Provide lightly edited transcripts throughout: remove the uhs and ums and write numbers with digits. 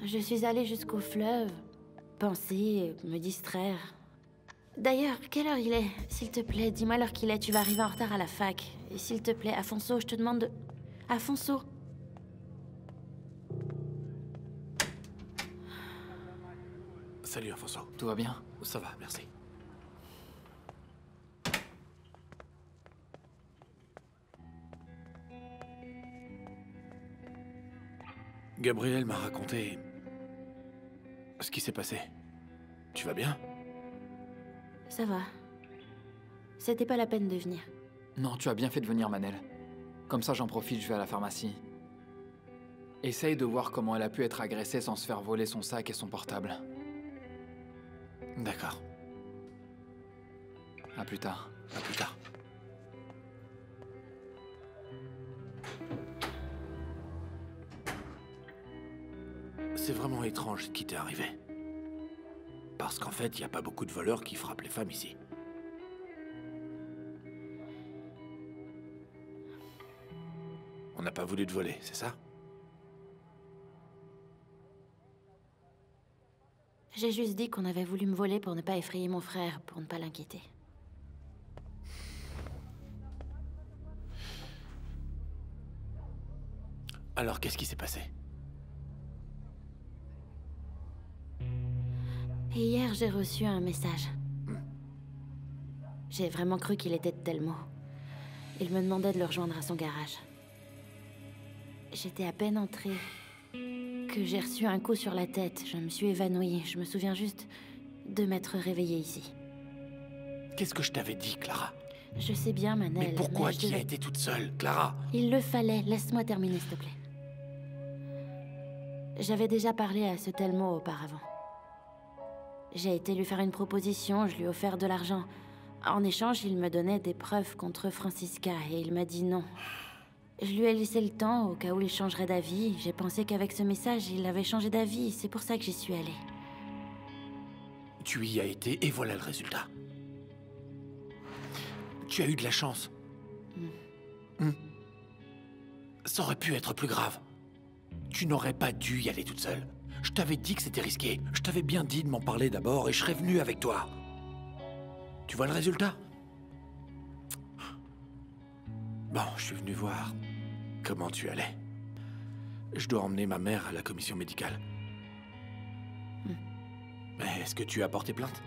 Je suis allée jusqu'au fleuve, penser, me distraire. D'ailleurs, quelle heure il est? S'il te plaît, dis-moi l'heure qu'il est, tu vas arriver en retard à la fac. Et s'il te plaît, Afonso, je te demande de... Afonso! Salut, Afonso. Tout va bien? Ça va, merci. Gabriel m'a raconté ce qui s'est passé. Tu vas bien? Ça va. C'était pas la peine de venir. Non, tu as bien fait de venir, Manel. Comme ça, j'en profite, je vais à la pharmacie. Essaye de voir comment elle a pu être agressée sans se faire voler son sac et son portable. D'accord. À plus tard. À plus tard. C'est vraiment étrange ce qui t'est arrivé. Parce qu'en fait, il n'y a pas beaucoup de voleurs qui frappent les femmes ici. On n'a pas voulu te voler, c'est ça? J'ai juste dit qu'on avait voulu me voler pour ne pas effrayer mon frère, pour ne pas l'inquiéter. Alors, qu'est-ce qui s'est passé? Et hier, j'ai reçu un message. J'ai vraiment cru qu'il était de Telmo. Il me demandait de le rejoindre à son garage. J'étais à peine entrée que j'ai reçu un coup sur la tête. Je me suis évanouie. Je me souviens juste de m'être réveillée ici. Qu'est-ce que je t'avais dit, Clara? Je sais bien, Manel. Mais pourquoi je tu devais... as été toute seule, Clara? Il le fallait. Laisse-moi terminer, s'il te plaît. J'avais déjà parlé à ce Telmo auparavant. J'ai été lui faire une proposition, je lui ai offert de l'argent. En échange, il me donnait des preuves contre Francisca et il m'a dit non. Je lui ai laissé le temps au cas où il changerait d'avis. J'ai pensé qu'avec ce message, il avait changé d'avis. C'est pour ça que j'y suis allée. Tu y as été et voilà le résultat. Tu as eu de la chance. Ça aurait pu être plus grave. Tu n'aurais pas dû y aller toute seule. Je t'avais dit que c'était risqué. Je t'avais bien dit de m'en parler d'abord et je serais venu avec toi. Tu vois le résultat? Bon, je suis venu voir comment tu allais. Je dois emmener ma mère à la commission médicale. Mais est-ce que tu as porté plainte?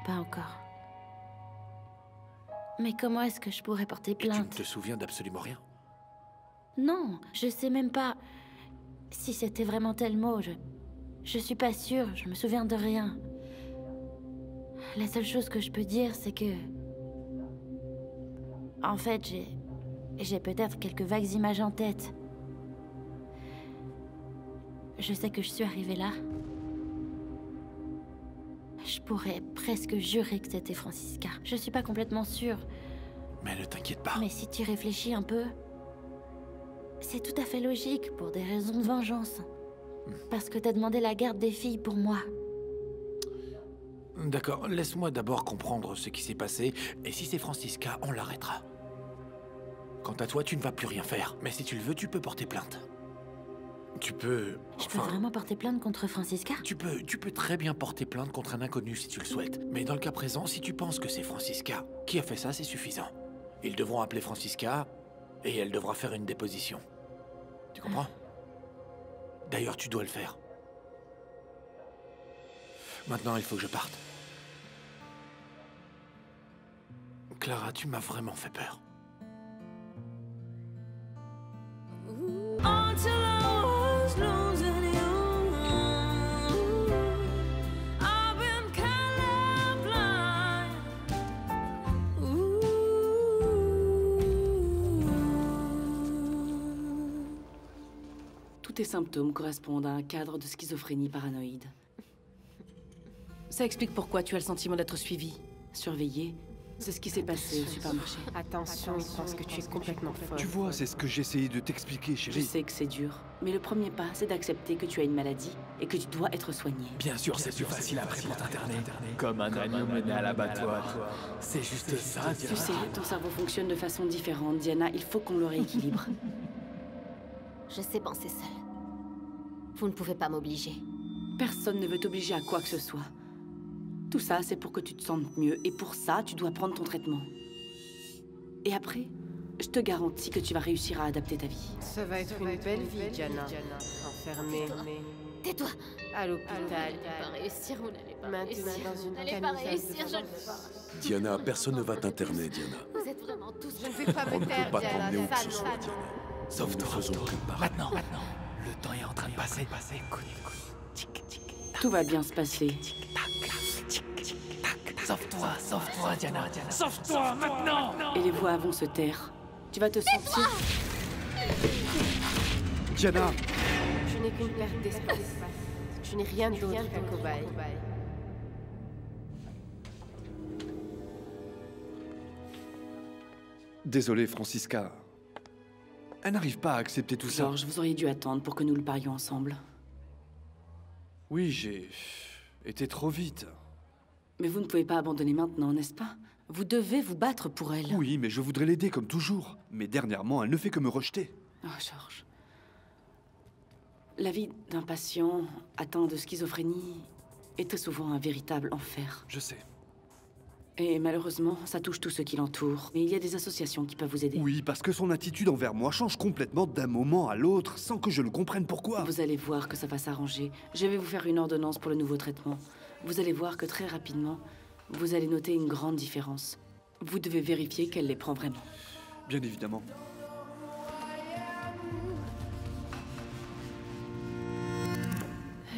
Pas encore. Mais comment est-ce que je pourrais porter plainte? Et tu ne te souviens d'absolument rien? Non, je sais même pas si c'était vraiment tel mot. Je suis pas sûre, je me souviens de rien. La seule chose que je peux dire, c'est que... En fait, j'ai peut-être quelques vagues images en tête. Je sais que je suis arrivée là. Je pourrais presque jurer que c'était Francisca. Je suis pas complètement sûre. Mais ne t'inquiète pas. Mais si tu réfléchis un peu... C'est tout à fait logique, pour des raisons de vengeance. Parce que t'as demandé la garde des filles pour moi. D'accord, laisse-moi d'abord comprendre ce qui s'est passé, et si c'est Francisca, on l'arrêtera. Quant à toi, tu ne vas plus rien faire, mais si tu le veux, tu peux porter plainte. Tu peux... Je peux vraiment porter plainte contre Francisca? Tu peux très bien porter plainte contre un inconnu si tu le souhaites. Mais dans le cas présent, si tu penses que c'est Francisca qui a fait ça, c'est suffisant. Ils devront appeler Francisca, et elle devra faire une déposition. Tu comprends? D'ailleurs, tu dois le faire. Maintenant, il faut que je parte. Clara, tu m'as vraiment fait peur. Tous tes symptômes correspondent à un cadre de schizophrénie paranoïde. Ça explique pourquoi tu as le sentiment d'être suivi, surveillé. C'est ce qui s'est passé au supermarché. Attention, je pense que tu es complètement folle. Tu vois, c'est ce que j'essayais de t'expliquer, Je chérie. sais que c'est dur, mais le premier pas, c'est d'accepter que tu as une maladie et que tu dois être soigné. Bien sûr, c'est plus facile après pour t'interner. Comme un agneau mené à l'abattoir. C'est juste ça, Tu sais, ton cerveau fonctionne de façon différente, Diana. Il faut qu'on le rééquilibre. Je sais penser seule. Vous ne pouvez pas m'obliger. Personne ne veut t'obliger à quoi que ce soit. Tout ça, c'est pour que tu te sentes mieux. Et pour ça, tu dois prendre ton traitement. Et après, je te garantis que tu vas réussir à adapter ta vie. Ça va être une belle vie, Diana. Enfermée. Tais-toi. À l'hôpital. Vous n'allez pas réussir, vous n'allez pas Maintenant réussir. dans une Vous n'allez pas camisole réussir, de je le vampire. Diana, personne ne va t'interner, Diana. Vous êtes vraiment tous... Je ne vais pas On me ne taire, peut pas Diana. t'emmener où que Ça, ce non. soit, Diana. Sauf nous faisons que parler. Maintenant. Le temps est en train de passer. Écoute. Tout va bien se passer. Sauve-toi, Diana. Sauve-toi maintenant. Et les voix vont se taire. Tu vas te sentir... Diana, Je n'ai qu'une perte d'espace. Je n'ai rien d'autre qu'un cobaye. désolé, Francisca. Elle n'arrive pas à accepter tout ça. George, vous auriez dû attendre pour que nous le parions ensemble. Oui, j'ai été trop vite. Mais vous ne pouvez pas abandonner maintenant, n'est-ce pas? Vous devez vous battre pour elle. Oui, mais je voudrais l'aider comme toujours. Mais dernièrement, elle ne fait que me rejeter. Oh, George. La vie d'un patient atteint de schizophrénie est très souvent un véritable enfer. Je sais. Et malheureusement, ça touche tous ceux qui l'entourent. Mais il y a des associations qui peuvent vous aider. Oui, parce que son attitude envers moi change complètement d'un moment à l'autre sans que je ne comprenne pourquoi. Vous allez voir que ça va s'arranger. Je vais vous faire une ordonnance pour le nouveau traitement. Vous allez voir que très rapidement, vous allez noter une grande différence. Vous devez vérifier qu'elle les prend vraiment. Bien évidemment.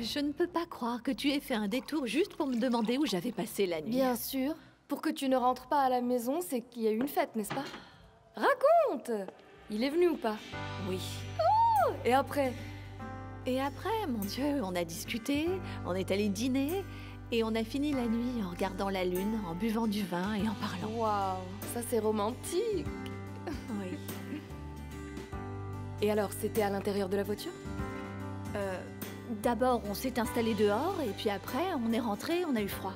Je ne peux pas croire que tu aies fait un détour juste pour me demander où j'avais passé la nuit. Bien sûr. Pour que tu ne rentres pas à la maison, c'est qu'il y a eu une fête, n'est-ce pas? Raconte! Il est venu ou pas? Oui. Et après? Et après, mon Dieu, on a discuté, on est allé dîner, et on a fini la nuit en regardant la lune, en buvant du vin et en parlant. Waouh, ça c'est romantique. Oui. Et alors, c'était à l'intérieur de la voiture? D'abord, on s'est installé dehors, et puis après, on est rentré, on a eu froid.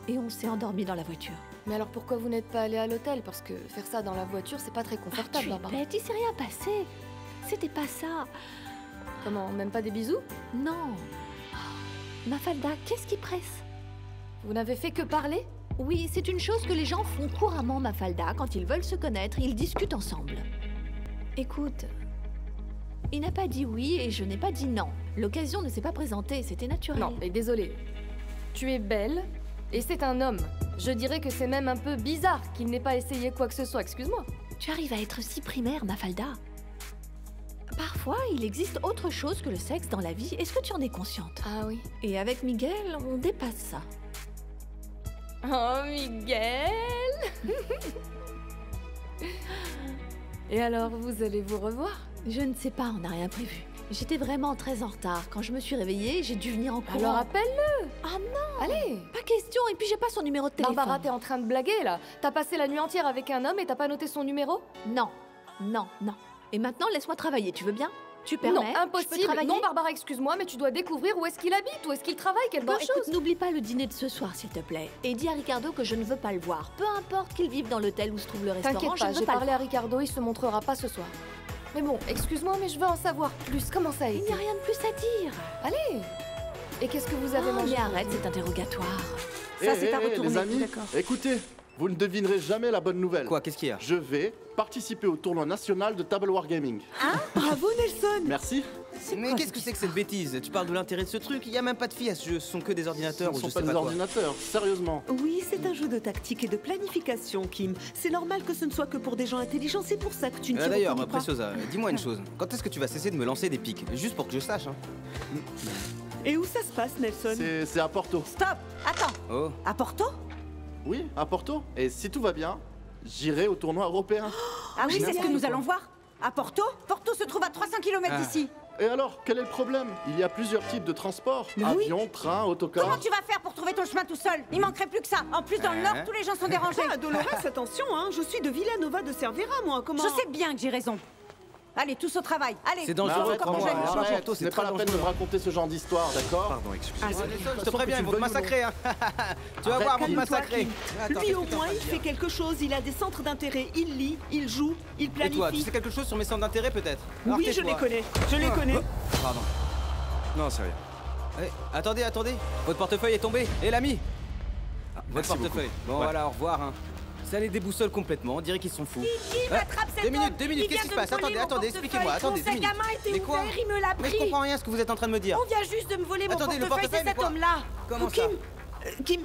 Et on s'est endormi dans la voiture. Mais alors pourquoi vous n'êtes pas allé à l'hôtel? Parce que faire ça dans la voiture, c'est pas très Tu confortable, es Barbara. bête, il s'est rien passé. C'était pas ça. Comment, même pas des bisous? Non. Oh, Mafalda, qu'est-ce qui presse? Vous n'avez fait que parler? Oui, c'est une chose que les gens font couramment, Mafalda. Quand ils veulent se connaître, ils discutent ensemble. Écoute, il n'a pas dit oui et je n'ai pas dit non. L'occasion ne s'est pas présentée, c'était naturel. Non, et désolé. Tu es belle, et c'est un homme. Je dirais que c'est même un peu bizarre qu'il n'ait pas essayé quoi que ce soit, excuse-moi. Tu arrives à être si primaire, Mafalda. Parfois, il existe autre chose que le sexe dans la vie. Est-ce que tu en es consciente? Ah oui. Et avec Miguel, on dépasse ça. Oh, Miguel. Et alors, vous allez vous revoir? Je ne sais pas, on n'a rien prévu. J'étais vraiment très en retard. Quand je me suis réveillée, j'ai dû venir en courant. Alors appelle-le. Ah non! Allez. Pas question, et puis j'ai pas son numéro de téléphone. Barbara, t'es en train de blaguer, là. T'as passé la nuit entière avec un homme et t'as pas noté son numéro? Non, non, non. Et maintenant, laisse-moi travailler, tu veux bien? Tu permets? Non, Je peux impossible. travailler? Non, Barbara, excuse-moi, mais tu dois découvrir où est-ce qu'il habite, où est-ce qu'il travaille, quelque Bon, chose. écoute, n'oublie pas le dîner de ce soir, s'il te plaît. Et dis à Ricardo que je ne veux pas le voir. Peu importe qu'il vive dans l'hôtel où se trouve le restaurant, T'inquiète je pas, ne veux j'ai pas le parlé à voir. Ricardo, il se montrera pas ce soir. Mais bon, excuse-moi, mais je veux en savoir plus. Comment ça a Il été? n'y a rien de plus à dire. Allez. Et qu'est-ce que vous avez Oh, mangé? mais arrête cet interrogatoire. Ça, c'est à retourner. Les amis, écoutez, vous ne devinerez jamais la bonne nouvelle. Quoi, qu'est-ce qu'il y a? Je vais participer au tournoi national de Table Wargaming. Bravo Nelson! Merci. Mais qu'est-ce que c'est que cette bêtise? Tu parles de l'intérêt de ce truc? Il y a même pas de filles à ce jeu, ce sont que des ordinateurs Ce ou ne je sont sais pas des pas quoi. ordinateurs, sérieusement. Oui, c'est un jeu de tactique et de planification, Kim. C'est normal que ce ne soit que pour des gens intelligents, c'est pour ça que tu ne t'y D'ailleurs, reconnais pas. Preciosa, dis-moi une chose. Quand est-ce que tu vas cesser de me lancer des pics? Juste pour que je sache, hein. Et où ça se passe, Nelson? C'est à Porto. Stop! Attends! Oh. À Porto? Oui, à Porto. Et si tout va bien, j'irai au tournoi européen. Ah oui, c'est ce que nous allons voir. À Porto? Porto se trouve à 300 km Ah. d'ici. Et alors, quel est le problème? Il y a plusieurs types de transports. Mais oui. Avion, train, autocar. Comment tu vas faire pour trouver ton chemin tout seul? Il manquerait plus que ça. En plus, dans le Nord, tous les gens sont dérangés. Ah, Dolores, attention, hein, je suis de Villanova de Cervera, moi, comment... Je sais bien que j'ai raison. Allez, tous au travail. Allez, C'est dangereux, encore crois-moi, manger. arrête. Arrête, ce n'est pas la peine de me raconter ce genre d'histoire, d'accord? Pardon, excusez-moi. Je te préviens, ils vont te massacrer, hein. Tu vas voir, ils vont te massacrer. Attends, Lui, au qu'est-ce que moins, t'es en il train de fait dire? quelque chose, il a des centres d'intérêt, il lit, il joue, il Et planifie. toi, tu sais quelque chose sur mes centres d'intérêt peut-être? Alors Oui, je tais-toi. les connais, je les connais. Pardon. Non, c'est rien. Ouais, attendez, attendez. Votre portefeuille est tombé. Et l'ami votre portefeuille. Beaucoup. Bon, Ouais. voilà, au revoir. Hein. Ça les déboussole complètement. On dirait qu'ils sont fous. Qui attrape cet homme? 2 minutes, qu'est-ce qui se passe? Attendez, expliquez-moi. Attendez, 2 Mon minutes. sac à main était Mais quoi? ouvert, il me l'a Mais je pris. comprends rien à ce que vous êtes en train de me dire. On vient juste de me voler mon Attendez, le portefeuille, c'est portefeuille, mais cet quoi? homme-là. Comment Kim, ça? Kim,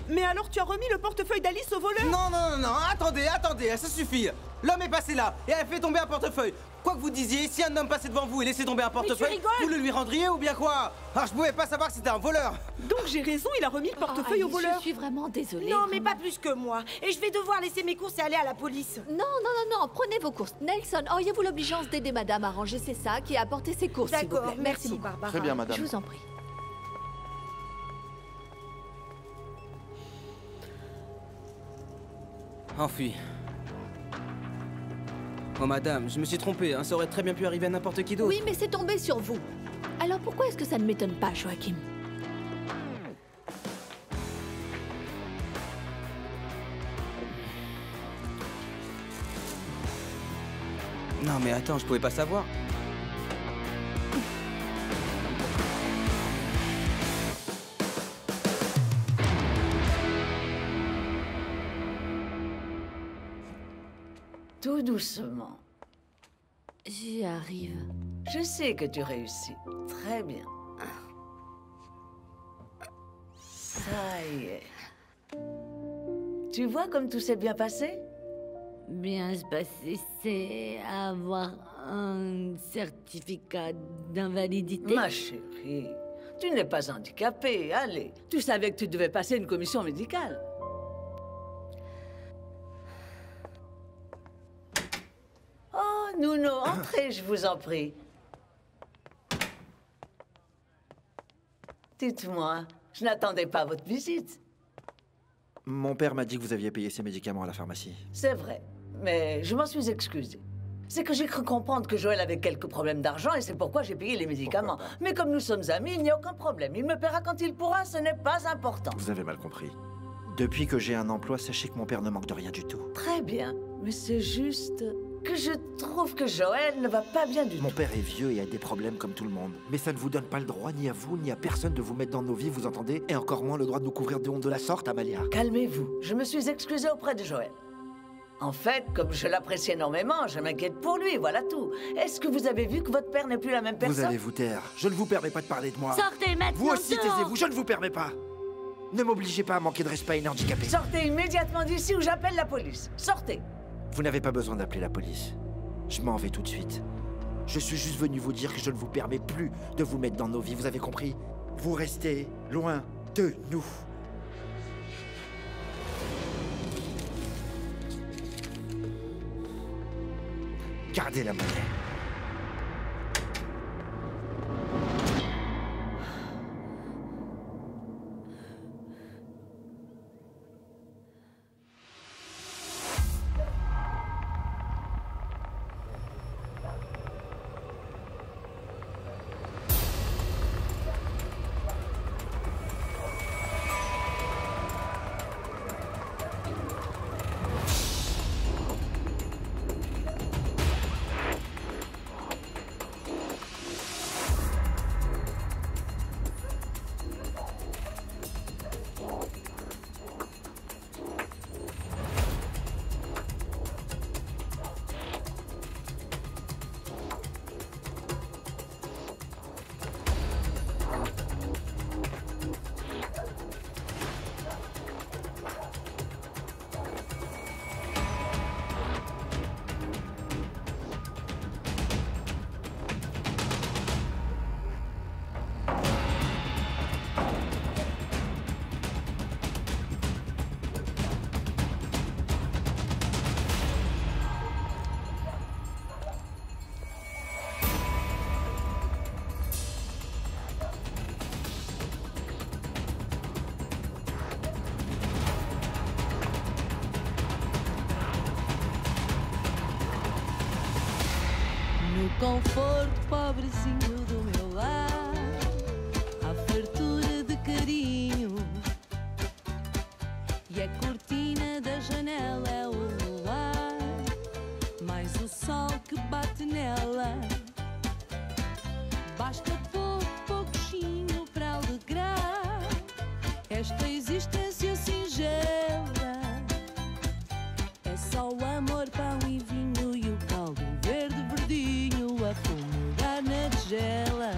mais alors tu as remis le portefeuille d'Alice au voleur? Non, non, non, non, attendez, ça suffit. L'homme est passé là et elle fait tomber un portefeuille. Quoi que vous disiez, si un homme passait devant vous et laissait tomber un portefeuille, vous le lui rendriez ou bien quoi? Alors je pouvais pas savoir que c'était un voleur. Donc j'ai raison, il a remis le portefeuille au voleur. Je suis vraiment désolée. Non, mais pas plus que moi. Et je vais devoir laisser mes courses et aller à la police. Non, non, non, non, prenez vos courses. Nelson, auriez-vous l'obligeance d'aider madame à ranger ses sacs et à apporter ses courses, s'il vous D'accord, plaît? merci, beaucoup. Barbara. Très bien, madame. Je vous en prie. Enfui. Oh madame, je me suis trompé, hein, ça aurait très bien pu arriver à n'importe qui d'autre. Oui, mais c'est tombé sur vous. Alors pourquoi est-ce que ça ne m'étonne pas, Joachim? Non mais attends, je pouvais pas savoir. Tout doucement. J'y arrive. Je sais que tu réussis. Très bien. Ça y est. Tu vois comme tout s'est bien passé? Bien se passer, c'est avoir un certificat d'invalidité. Ma chérie, tu n'es pas handicapée. Allez, tu savais que tu devais passer une commission médicale. Oh, Nuno, entrez, je vous en prie. Dites-moi, je n'attendais pas votre visite. Mon père m'a dit que vous aviez payé ses médicaments à la pharmacie. C'est vrai, mais je m'en suis excusée. C'est que j'ai cru comprendre que Joël avait quelques problèmes d'argent et c'est pourquoi j'ai payé les médicaments. Mais comme nous sommes amis, il n'y a aucun problème. Il me paiera quand il pourra, ce n'est pas important. Vous avez mal compris. Depuis que j'ai un emploi, sachez que mon père ne manque de rien du tout. Très bien, mais c'est juste que je trouve que Joël ne va pas bien du tout. Mon père est vieux et a des problèmes comme tout le monde. Mais ça ne vous donne pas le droit, ni à vous, ni à personne, de vous mettre dans nos vies, vous entendez? Et encore moins le droit de nous couvrir de honte de la sorte, Amalia. Calmez-vous, je me suis excusée auprès de Joël. En fait, comme je l'apprécie énormément, je m'inquiète pour lui, voilà tout. Est-ce que vous avez vu que votre père n'est plus la même personne? Vous allez vous taire. Je ne vous permets pas de parler de moi. Sortez maintenant. Vous aussi, dehors. taisez-vous, je ne vous permets pas. Ne m'obligez pas à manquer de respect à une handicapée. Sortez immédiatement d'ici ou j'appelle la police. Sortez. Vous n'avez pas besoin d'appeler la police. Je m'en vais tout de suite. Je suis juste venu vous dire que je ne vous permets plus de vous mettre dans nos vies, vous avez compris? Vous restez loin de nous. Gardez la monnaie. No conforto pobrezinho do meu lar, há fartura de carinho, e a cortina da janela é o luar, mais o sol que bate nela. Basta pouco Esta existência singela é só o amor, pão e vinho e o caldo verde verdinho a fumegar na tigela.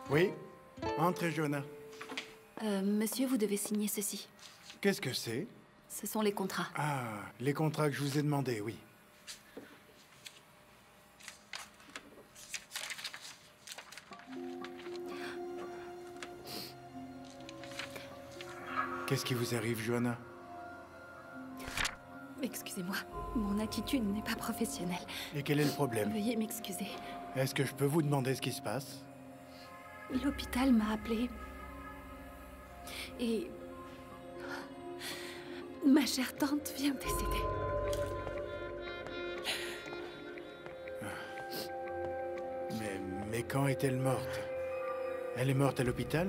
Oui, entrez, Johanna. Monsieur, vous devez signer ceci. Qu'est-ce que c'est? Ce sont les contrats. Ah, les contrats que je vous ai demandés, oui. Qu'est-ce qui vous arrive, Johanna? Excusez-moi, mon attitude n'est pas professionnelle. Et quel est le problème? Veuillez m'excuser. Est-ce que je peux vous demander ce qui se passe? L'hôpital m'a appelé. Et... ma chère tante vient de décéder. Mais quand est-elle morte? Elle est morte à l'hôpital?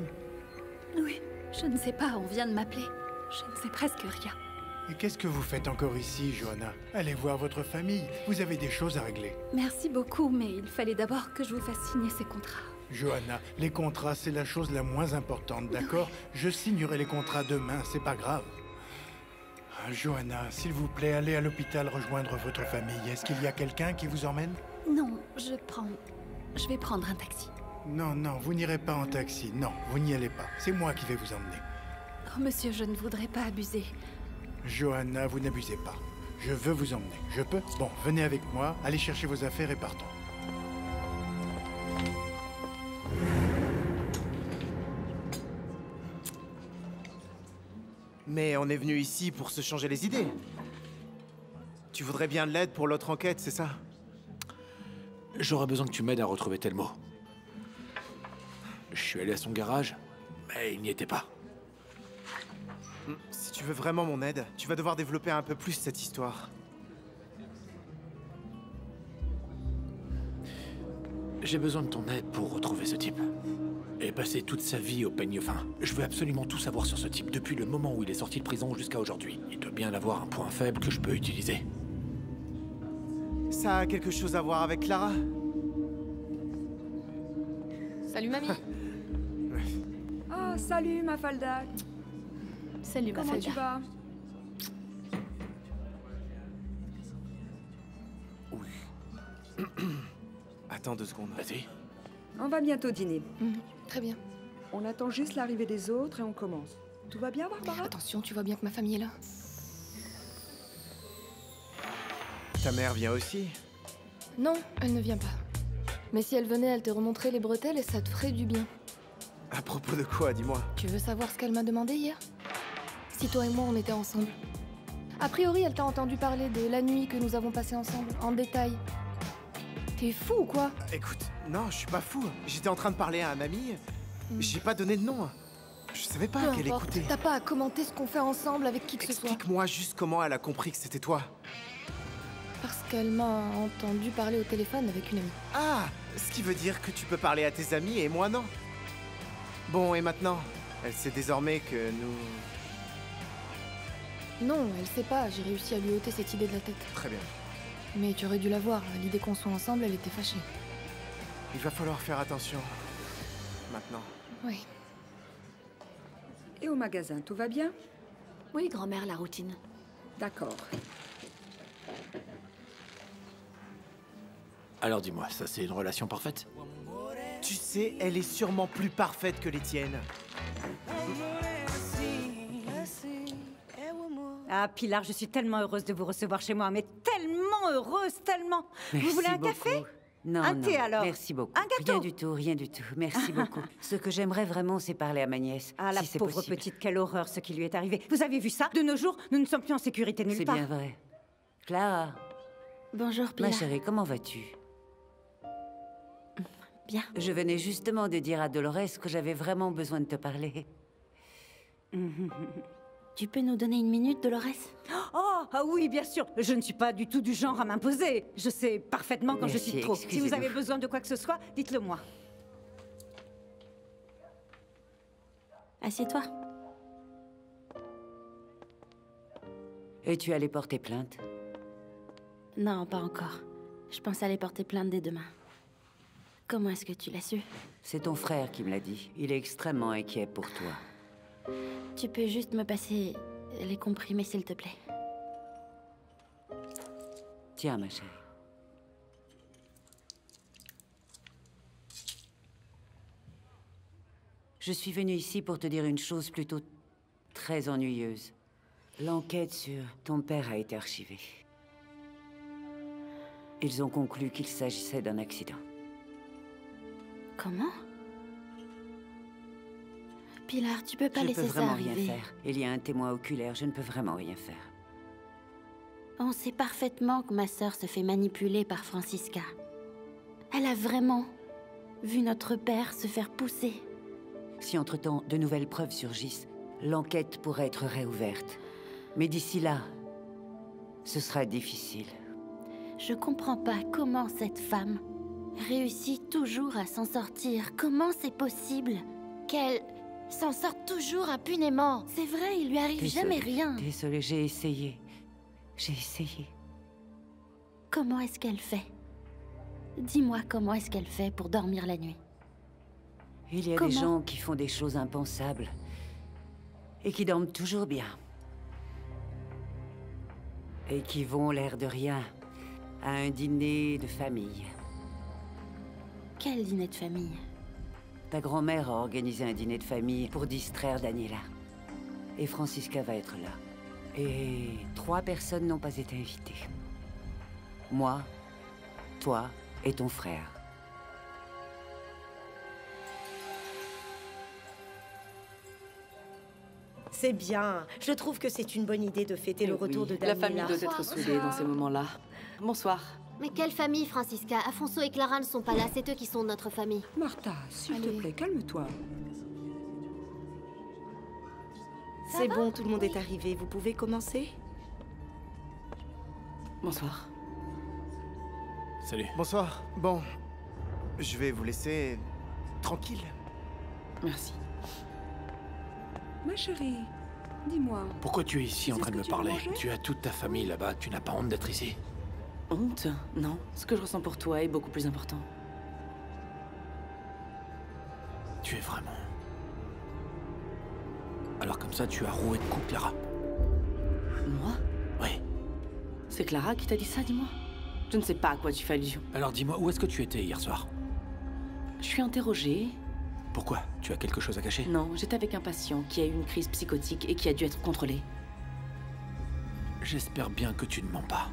Oui, je ne sais pas, on vient de m'appeler. Je ne sais presque rien. Et qu'est-ce que vous faites encore ici, Johanna? Allez voir votre famille, vous avez des choses à régler. Merci beaucoup, mais il fallait d'abord que je vous fasse signer ces contrats. Johanna, les contrats, c'est la chose la moins importante, d'accord? Je signerai les contrats demain, c'est pas grave. Ah, Johanna, s'il vous plaît, allez à l'hôpital rejoindre votre famille. Est-ce qu'il y a quelqu'un qui vous emmène? Non, je vais prendre un taxi. Non, non, vous n'irez pas en taxi. Non, vous n'y allez pas. C'est moi qui vais vous emmener. Oh, monsieur, je ne voudrais pas abuser. Johanna, vous n'abusez pas. Je veux vous emmener. Je peux? Bon, venez avec moi, allez chercher vos affaires et partons. Mais on est venu ici pour se changer les idées. Tu voudrais bien de l'aide pour l'autre enquête, c'est ça? J'aurais besoin que tu m'aides à retrouver Telmo. Je suis allé à son garage, mais il n'y était pas. Si tu veux vraiment mon aide, tu vas devoir développer un peu plus cette histoire. J'ai besoin de ton aide pour retrouver ce type. Et passer toute sa vie au peigne fin. Je veux absolument tout savoir sur ce type, depuis le moment où il est sorti de prison jusqu'à aujourd'hui. Il doit bien avoir un point faible que je peux utiliser. Ça a quelque chose à voir avec Clara? Salut, mamie. Ah, salut, Mafalda. Salut, Comment Mafalda. tu vas? Oui. Attends 2 secondes. Vas-y. On va bientôt dîner. Très bien. On attend juste l'arrivée des autres et on commence. Tout va bien, Barbara? Attention, tu vois bien que ma famille est là. Ta mère vient aussi? Non, elle ne vient pas. Mais si elle venait, elle te remontrait les bretelles et ça te ferait du bien. À propos de quoi, dis-moi? Tu veux savoir ce qu'elle m'a demandé hier? Si toi et moi, on était ensemble. A priori, elle t'a entendu parler de la nuit que nous avons passée ensemble, en détail. T'es fou ou quoi? Écoute, non, je suis pas fou. J'étais en train de parler à un ami. J'ai pas donné de nom. Je savais pas qu'elle écoutait. T'as pas à commenter ce qu'on fait ensemble avec qui que ce soit. Explique-moi juste comment elle a compris que c'était toi. Parce qu'elle m'a entendu parler au téléphone avec une amie. Ah, ce qui veut dire que tu peux parler à tes amis et moi non. Bon, et maintenant? Elle sait désormais que nous... Non, elle sait pas, j'ai réussi à lui ôter cette idée de la tête. Très bien. Mais tu aurais dû la voir, l'idée qu'on soit ensemble, elle était fâchée. Il va falloir faire attention. Maintenant. Oui. Et au magasin, tout va bien? Oui, grand-mère, la routine. D'accord. Alors dis-moi, ça c'est une relation parfaite? Tu sais, elle est sûrement plus parfaite que les tiennes. Ah, Pilar, je suis tellement heureuse de vous recevoir chez moi, mais tellement heureuse, tellement. Vous voulez un café? Non, un thé non, alors? merci beaucoup. Un gâteau? Rien du tout, rien du tout. Merci beaucoup. Ce que j'aimerais vraiment, c'est parler à ma nièce. Ah, la si c'est pauvre possible. petite, quelle horreur ce qui lui est arrivé. Vous avez vu ça? De nos jours, nous ne sommes plus en sécurité nulle C'est part. bien vrai. Clara. Bonjour, Pilar. Ma chérie, comment vas-tu? Bien. Je venais justement de dire à Dolores que j'avais vraiment besoin de te parler. Tu peux nous donner une minute, Dolores? Oh, ah oui, bien sûr. Je ne suis pas du tout du genre à m'imposer. Je sais parfaitement quand je suis trop. Si vous avez besoin de quoi que ce soit, dites-le moi. Assieds-toi. Et tu allais porter plainte? Non, pas encore. Je pense aller porter plainte dès demain. Comment est-ce que tu l'as su? C'est ton frère qui me l'a dit. Il est extrêmement inquiet pour toi. Tu peux juste me passer les comprimés, s'il te plaît. Tiens, ma chérie. Je suis venue ici pour te dire une chose plutôt très ennuyeuse. L'enquête sur ton père a été archivée. Ils ont conclu qu'il s'agissait d'un accident. Comment? Pilar, tu peux pas laisser ça Je peux vraiment arriver. rien faire. Il y a un témoin oculaire, je ne peux vraiment rien faire. On sait parfaitement que ma sœur se fait manipuler par Francisca. Elle a vraiment vu notre père se faire pousser. Si entre-temps de nouvelles preuves surgissent, l'enquête pourrait être réouverte. Mais d'ici là, ce sera difficile. Je comprends pas comment cette femme réussit toujours à s'en sortir. Comment c'est possible qu'elle s'en sorte toujours impunément? C'est vrai, il lui arrive jamais rien. Désolée, j'ai essayé. J'ai essayé. Comment est-ce qu'elle fait? Dis-moi comment est-ce qu'elle fait pour dormir la nuit? Il y a des gens qui font des choses impensables et qui dorment toujours bien. Et qui vont, l'air de rien, à un dîner de famille. Quel dîner de famille? Ta grand-mère a organisé un dîner de famille pour distraire Daniela. Et Francisca va être là. Et 3 personnes n'ont pas été invitées. Moi, toi et ton frère. C'est bien. Je trouve que c'est une bonne idée de fêter le retour de Daniela. La famille doit être soudée dans ces moments-là. Bonsoir. Mais quelle famille, Francisca? Afonso et Clara ne sont pas là, c'est eux qui sont notre famille. Martha, s'il te plaît, calme-toi. C'est bon, tout le monde est arrivé. Vous pouvez commencer? Bonsoir. Salut. Bonsoir. Bon, je vais vous laisser tranquille. Merci. Ma chérie, dis-moi. Pourquoi tu es ici en C'est train ce de que me tu veux parler? manger? Tu as toute ta famille là-bas, tu n'as pas honte d'être ici? Honte? Non. Ce que je ressens pour toi est beaucoup plus important. Tu es vraiment... Alors comme ça, tu as roué de coups, Clara. Moi? Oui. C'est Clara qui t'a dit ça, dis-moi? Je ne sais pas à quoi tu fais allusion. Alors dis-moi, où est-ce que tu étais hier soir? Je suis interrogée. Pourquoi? Tu as quelque chose à cacher? Non, j'étais avec un patient qui a eu une crise psychotique et qui a dû être contrôlé. J'espère bien que tu ne mens pas.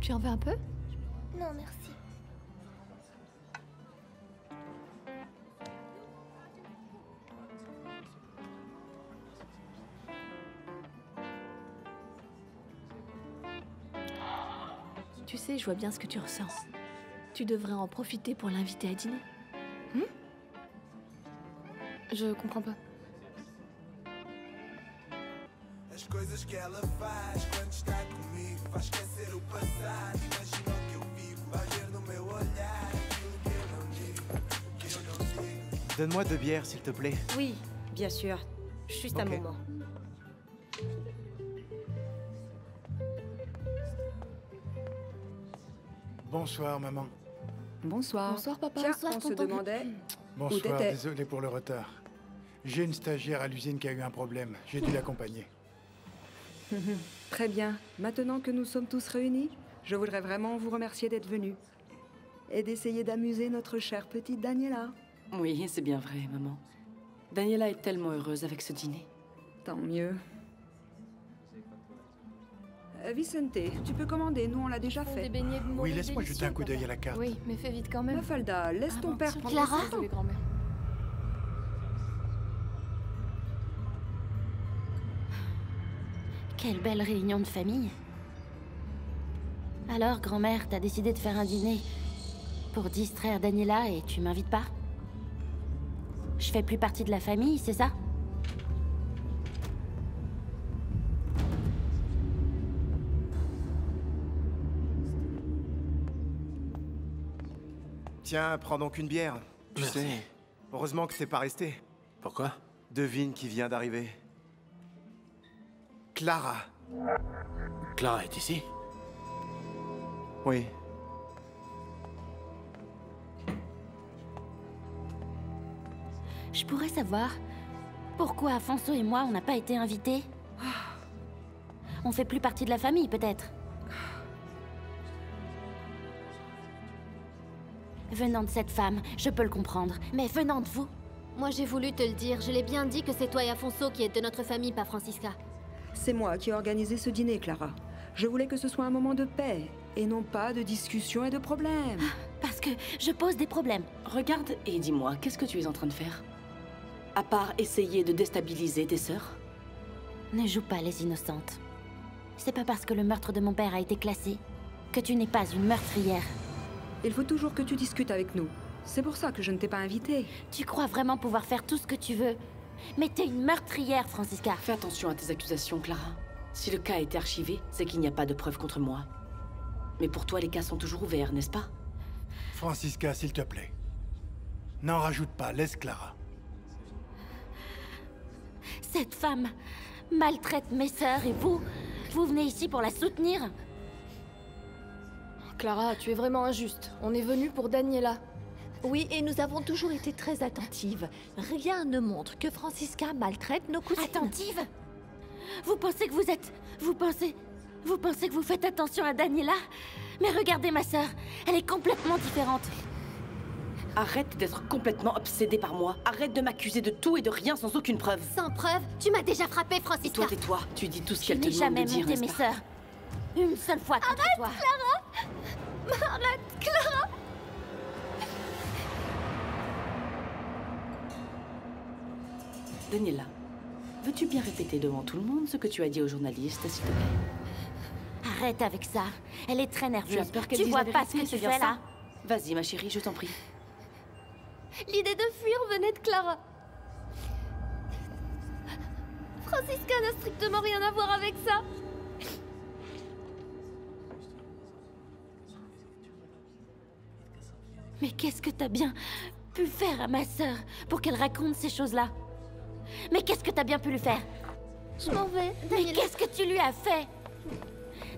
Tu en veux un peu? Non, merci. Tu sais, je vois bien ce que tu ressens. Tu devrais en profiter pour l'inviter à dîner. Je comprends pas. As coisas que ela faz quando está comigo faz esquecer o passado. Imagina o que eu vivo, vai ver no meu olhar aquilo que eu não digo, que eu não digo. Donne-moi 2 bières, s'il te plaît. Oui, bien sûr. Juste un Ok. moment. Bonsoir, maman. Bonsoir. Bonsoir, papa. Tiens, Bonsoir, on se tonton. demandait où Bonsoir, t'étais. désolé pour le retard. J'ai une stagiaire à l'usine qui a eu un problème. J'ai dû l'accompagner. Très bien. Maintenant que nous sommes tous réunis, je voudrais vraiment vous remercier d'être venus. Et d'essayer d'amuser notre chère petite Daniela. Oui, c'est bien vrai, maman. Daniela est tellement heureuse avec ce dîner. Tant mieux. Vicente, tu peux commander, nous on l'a déjà fait. Des beignets de Oui, morue laisse-moi jeter un délicieux, coup d'œil papa. à la carte. Oui, mais fais vite quand même. Mafalda, laisse ton père prendre Clara son temps. Désolée, grand-mère. Quelle belle réunion de famille. Alors, grand-mère, t'as décidé de faire un dîner pour distraire Daniela et tu m'invites pas? Je fais plus partie de la famille, c'est ça? Tiens, prends donc une bière. Tu Merci. sais, heureusement que t'es pas resté. Pourquoi? Devine qui vient d'arriver. Clara. Clara est ici? Oui. Je pourrais savoir pourquoi Afonso et moi, on n'a pas été invités? On fait plus partie de la famille, peut-être? Venant de cette femme, je peux le comprendre. Mais venant de vous... Moi, j'ai voulu te le dire. Je l'ai bien dit que c'est toi et Afonso qui êtes de notre famille, pas Francisca. C'est moi qui ai organisé ce dîner, Clara. Je voulais que ce soit un moment de paix, et non pas de discussion et de problèmes. Parce que je pose des problèmes. Regarde et dis-moi, qu'est-ce que tu es en train de faire? À part essayer de déstabiliser tes sœurs? Ne joue pas les innocentes. C'est pas parce que le meurtre de mon père a été classé que tu n'es pas une meurtrière. Il faut toujours que tu discutes avec nous. C'est pour ça que je ne t'ai pas invitée. Tu crois vraiment pouvoir faire tout ce que tu veux? Mais t'es une meurtrière, Francisca. Fais attention à tes accusations, Clara. Si le cas a été archivé, c'est qu'il n'y a pas de preuves contre moi. Mais pour toi, les cas sont toujours ouverts, n'est-ce pas? Francisca, s'il te plaît. N'en rajoute pas, laisse Clara. Cette femme maltraite mes sœurs et vous venez ici pour la soutenir? Clara, tu es vraiment injuste. On est venu pour Daniela. Oui, et nous avons toujours été très attentives. Rien ne montre que Francisca maltraite nos cousines. Attentive? Vous pensez que vous êtes... Vous pensez que vous faites attention à Daniela? Mais regardez ma sœur, elle est complètement différente. Arrête d'être complètement obsédée par moi. Arrête de m'accuser de tout et de rien sans aucune preuve. Sans preuve? Tu m'as déjà frappé, Francisca. Et toi, tais-toi. Tu dis tout ce qu'elle te Je n'ai demande de jamais dire, monté mes n'est-ce pas? sœurs. Une seule fois contre toi. Clara! Arrête, Clara! Daniela, veux-tu bien répéter devant tout le monde ce que tu as dit aux journalistes, s'il te plaît? Arrête avec ça. Elle est très nerveuse. Tu as peur qu'elle Tu dise vois la pas vérité, ce que c'est tu bien fais ça? là? Vas-y, ma chérie, je t'en prie. L'idée de fuir venait de Clara. Francisca n'a strictement rien à voir avec ça. Mais qu'est-ce que t'as bien pu faire à ma sœur pour qu'elle raconte ces choses-là? Mais qu'est-ce que t'as bien pu lui faire? Je m'en vais, Mais Daniela. qu'est-ce que tu lui as fait?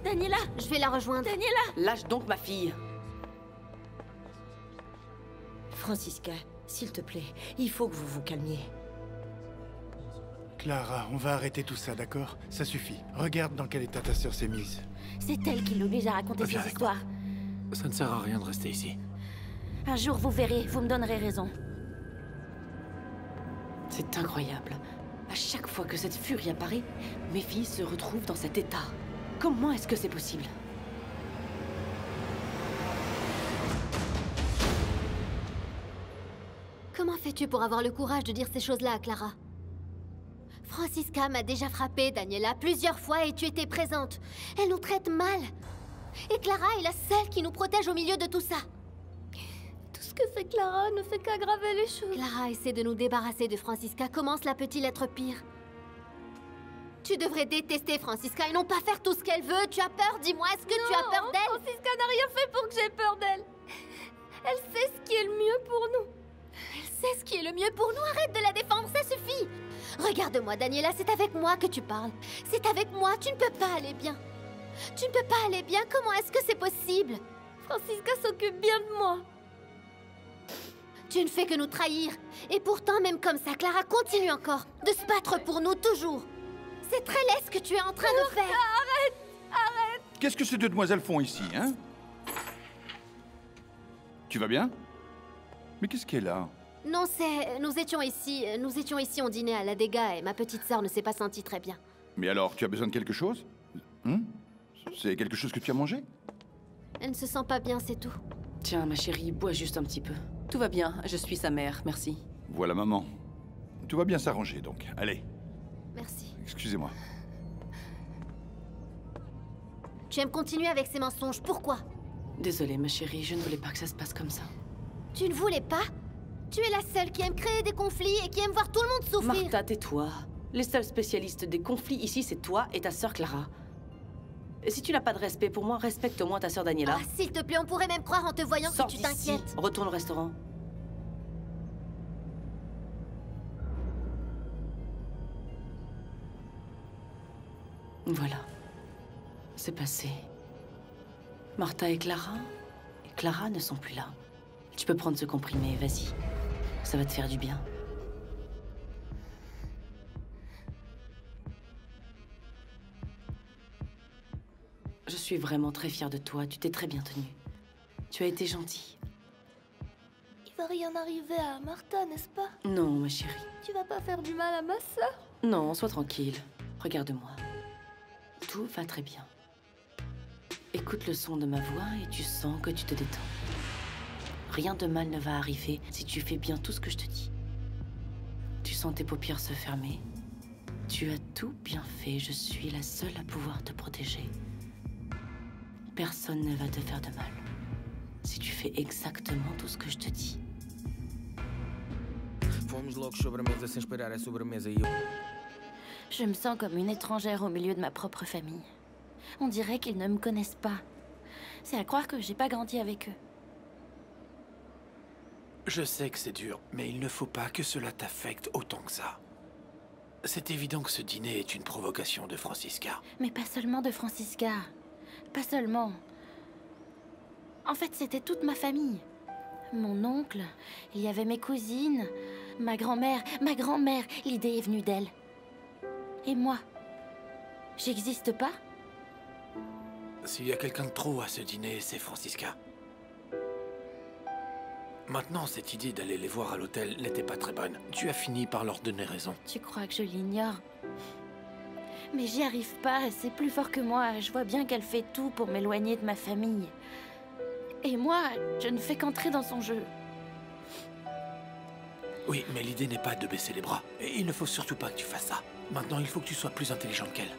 Daniela! Je vais la rejoindre. Daniela! Lâche donc ma fille. Francisca, s'il te plaît, il faut que vous vous calmiez. Clara, on va arrêter tout ça, d'accord? Ça suffit. Regarde dans quel état ta sœur s'est mise. C'est elle qui l'oblige à raconter Viens ses avec moi. histoires. Ça ne sert à rien de rester ici. Un jour, vous verrez, vous me donnerez raison. C'est incroyable. À chaque fois que cette furie apparaît, mes filles se retrouvent dans cet état. Comment est-ce que c'est possible? Comment fais-tu pour avoir le courage de dire ces choses-là à Clara? Francisca m'a déjà frappée, Daniela, plusieurs fois et tu étais présente. Elle nous traite mal. Et Clara est la seule qui nous protège au milieu de tout ça. Tout ce que fait Clara ne fait qu'aggraver les choses. Clara essaie de nous débarrasser de Francisca. Comment cela peut-il être pire? Tu devrais détester Francisca et non pas faire tout ce qu'elle veut. Tu as peur, dis-moi, est-ce que tu as peur d'elle? Francisca n'a rien fait pour que j'aie peur d'elle. Elle sait ce qui est le mieux pour nous. Elle sait ce qui est le mieux pour nous. Arrête de la défendre, ça suffit. Regarde-moi, Daniela, c'est avec moi que tu parles. C'est avec moi, tu ne peux pas aller bien. Tu ne peux pas aller bien, comment est-ce que c'est possible? Francisca s'occupe bien de moi. Tu ne fais que nous trahir. Et pourtant, même comme ça, Clara continue encore de se battre pour nous, toujours. C'est très laid ce que tu es en train de faire. Arrête! Arrête! Qu'est-ce que ces deux demoiselles font ici, hein? Tu vas bien? Mais qu'est-ce qu'elle a? Non, c'est... Nous étions ici, on dînait à la dégâts et ma petite sœur ne s'est pas sentie très bien. Mais alors, tu as besoin de quelque chose? C'est quelque chose que tu as mangé? Elle ne se sent pas bien, c'est tout. Tiens, ma chérie, bois juste un petit peu. Tout va bien, je suis sa mère, merci. Voilà, maman. Tout va bien s'arranger, donc. Allez. Merci. Excusez-moi. Tu aimes continuer avec ces mensonges, pourquoi? Désolée, ma chérie, je ne voulais pas que ça se passe comme ça. Tu ne voulais pas? Tu es la seule qui aime créer des conflits et qui aime voir tout le monde souffrir. Martha, tais-toi. Les seuls spécialistes des conflits ici, c'est toi et ta sœur Clara. Et si tu n'as pas de respect pour moi, respecte au moins ta sœur Daniela. Ah, s'il te plaît, on pourrait même croire en te voyant que tu t'inquiètes. Retourne au restaurant. Voilà. C'est passé. Martha et Clara ne sont plus là. Tu peux prendre ce comprimé, vas-y. Ça va te faire du bien. Je suis vraiment très fière de toi, tu t'es très bien tenue. Tu as été gentille. Il va rien arriver à Martha, n'est-ce pas? Non, ma chérie. Tu vas pas faire du mal à ma sœur? Non, sois tranquille. Regarde-moi. Tout va très bien. Écoute le son de ma voix et tu sens que tu te détends. Rien de mal ne va arriver si tu fais bien tout ce que je te dis. Tu sens tes paupières se fermer. Tu as tout bien fait, je suis la seule à pouvoir te protéger. Personne ne va te faire de mal. Si tu fais exactement tout ce que je te dis. Je me sens comme une étrangère au milieu de ma propre famille. On dirait qu'ils ne me connaissent pas. C'est à croire que j'ai pas grandi avec eux. Je sais que c'est dur, mais il ne faut pas que cela t'affecte autant que ça. C'est évident que ce dîner est une provocation de Francisca. Mais pas seulement de Francisca. Pas seulement. En fait, c'était toute ma famille. Mon oncle, il y avait mes cousines, ma grand-mère, l'idée est venue d'elle. Et moi, j'existe pas? S'il y a quelqu'un de trop à ce dîner, c'est Francisca. Maintenant, cette idée d'aller les voir à l'hôtel n'était pas très bonne. Tu as fini par leur donner raison. Tu crois que je l'ignore? Mais j'y arrive pas, c'est plus fort que moi. Je vois bien qu'elle fait tout pour m'éloigner de ma famille. Et moi, je ne fais qu'entrer dans son jeu. Oui, mais l'idée n'est pas de baisser les bras. Et il ne faut surtout pas que tu fasses ça. Maintenant, il faut que tu sois plus intelligente qu'elle.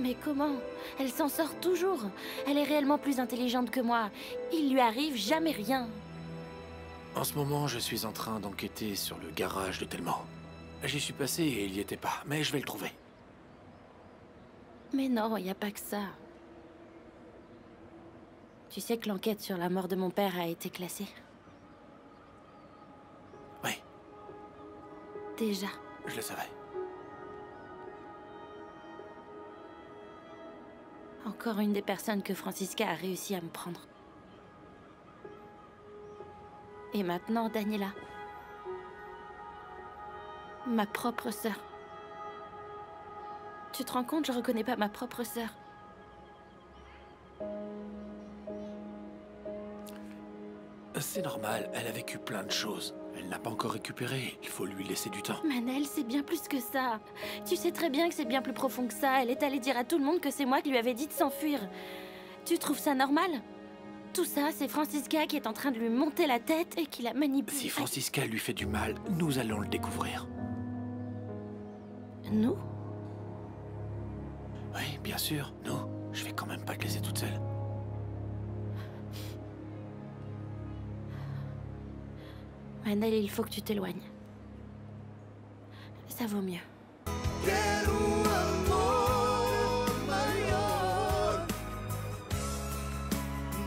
Mais comment? Elle s'en sort toujours. Elle est réellement plus intelligente que moi. Il lui arrive jamais rien. En ce moment, je suis en train d'enquêter sur le garage de Telmore. J'y suis passé et il n'y était pas, mais je vais le trouver. Mais non, il n'y a pas que ça. Tu sais que l'enquête sur la mort de mon père a été classée? Oui. Déjà. Je le savais. Encore une des personnes que Francisca a réussi à me prendre. Et maintenant, Daniela. Ma propre sœur. Tu te rends compte, je reconnais pas ma propre sœur. C'est normal, elle a vécu plein de choses. Elle n'a pas encore récupéré, il faut lui laisser du temps. Manel, c'est bien plus que ça. Tu sais très bien que c'est bien plus profond que ça. Elle est allée dire à tout le monde que c'est moi qui lui avais dit de s'enfuir. Tu trouves ça normal? Tout ça, c'est Francisca qui est en train de lui monter la tête et qui la manipule. Si Francisca lui fait du mal, nous allons le découvrir. Nous? Oui, bien sûr, nous. Je vais quand même pas te laisser toute seule. Manel, il faut que tu t'éloignes. Ça vaut mieux.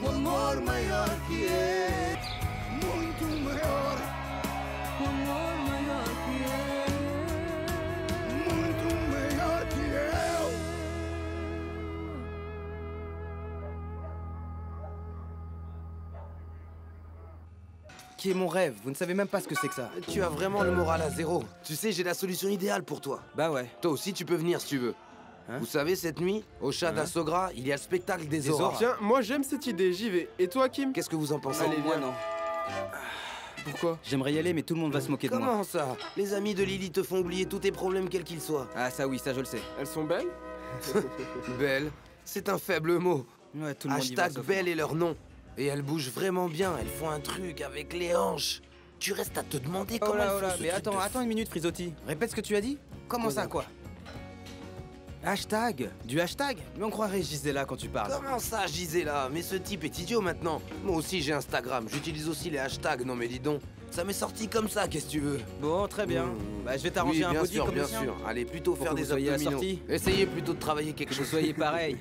Amor maior que eu, muito maior. Amor maior que eu, muito maior que eu. Qui est mon rêve, vous ne savez même pas ce que c'est que ça. Tu as vraiment le moral à zéro. Tu sais, j'ai la solution idéale pour toi. Bah ouais. Toi aussi, tu peux venir si tu veux. Vous savez, cette nuit, au chat d'Assogra, il y a le spectacle des auras. Tiens, moi j'aime cette idée, j'y vais. Et toi, Kim? Qu'est-ce que vous en pensez? Allez, Moi viens. non. Pourquoi? J'aimerais y aller, mais tout le monde va se moquer de moi. Comment ça? Les amis de Lily te font oublier tous tes problèmes, quels qu'ils soient. Ah ça oui, ça je le sais. Elles sont belles? Belle, c'est un faible mot. Ouais, tout le monde y va, Hashtag sauf belle moi. est leur nom. Et elles bougent vraiment bien, elles font un truc avec les hanches. Tu restes à te demander comment elles font ce mais truc attends une minute, Frisotti. Répète ce que tu as dit. Comment ça, quoi? Hashtag? Du hashtag? Mais on croirait Gisela quand tu parles. Comment ça, Gisela? Mais ce type est idiot maintenant. Moi aussi j'ai Instagram, j'utilise aussi les hashtags. Non mais dis donc, ça m'est sorti comme ça, qu'est-ce que tu veux? Bon, très bien. Bah je vais t'arranger un body comme bien le sien. sûr. Allez, plutôt Pour faire que des vous soyez abdominaux. assortis. Essayez plutôt de travailler quelque Que chose. vous soyez pareil.